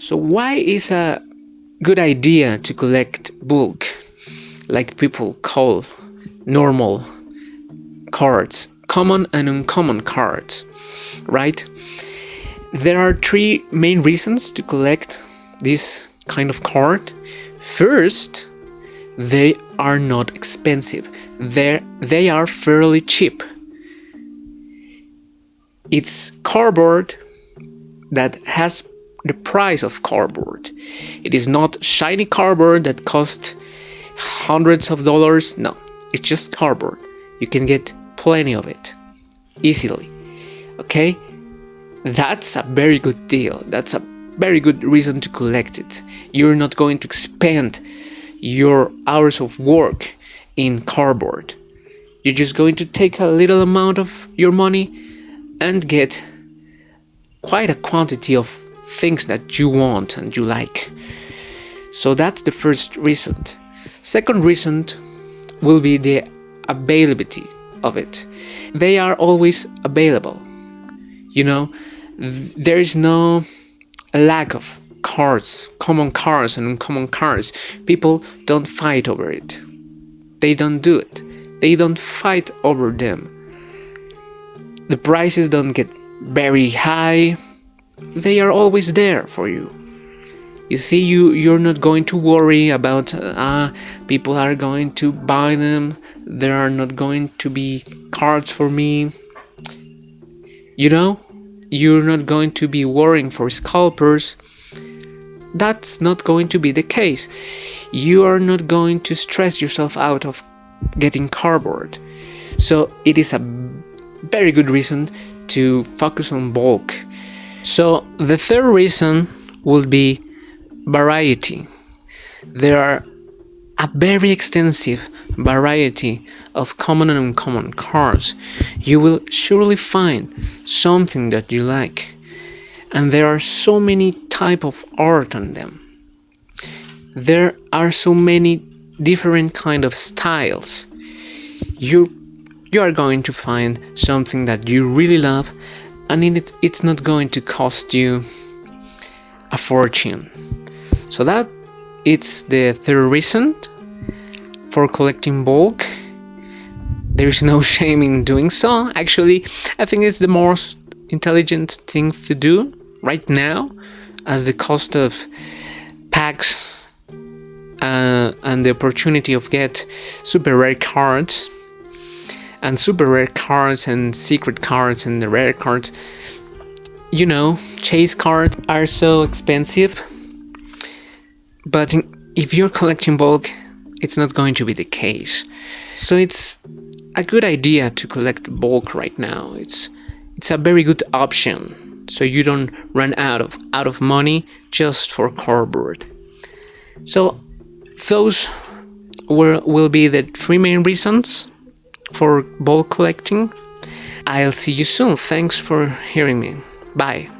So why is a good idea to collect bulk, like people call normal cards, common and uncommon cards, right? There are three main reasons to collect this kind of card. First, they are not expensive. They are fairly cheap. It's cardboard that has the price of cardboard. It is not shiny cardboard that costs hundreds of dollars. No, it's just cardboard. You can get plenty of it easily. Okay? That's a very good deal. That's a very good reason to collect it. You're not going to spend your hours of work in cardboard. You're just going to take a little amount of your money and get quite a quantity of things that you want and you like. So that's the first reason. Second reason will be the availability of it. They are always available. You know, there is no lack of cards, common cards and uncommon cards. People don't fight over it. They don't do it. They don't fight over them. The prices don't get very high. They are always there for you. You see, you're not going to worry about people are going to buy them. There are not going to be cards for me. You know, you're not going to be worrying for scalpers. That's not going to be the case. You are not going to stress yourself out of getting cardboard. So it is a very good reason to focus on bulk. So the third reason will be variety. There are a very extensive variety of common and uncommon cards. You will surely find something that you like. And there are so many types of art on them. There are so many different kind of styles. You are going to find something that you really love, and it's not going to cost you a fortune. So that it's the third reason for collecting bulk. There is no shame in doing so. Actually, I think it's the most intelligent thing to do right now, as the cost of packs and the opportunity of get super rare cards and secret cards and the rare cards, you know, chase cards are so expensive. But if you're collecting bulk, it's not going to be the case. So it's a good idea to collect bulk right now. It's a very good option, so you don't run out of money just for cardboard. So those will be the three main reasons for bulk collecting. I'll see you soon. Thanks for hearing me. Bye.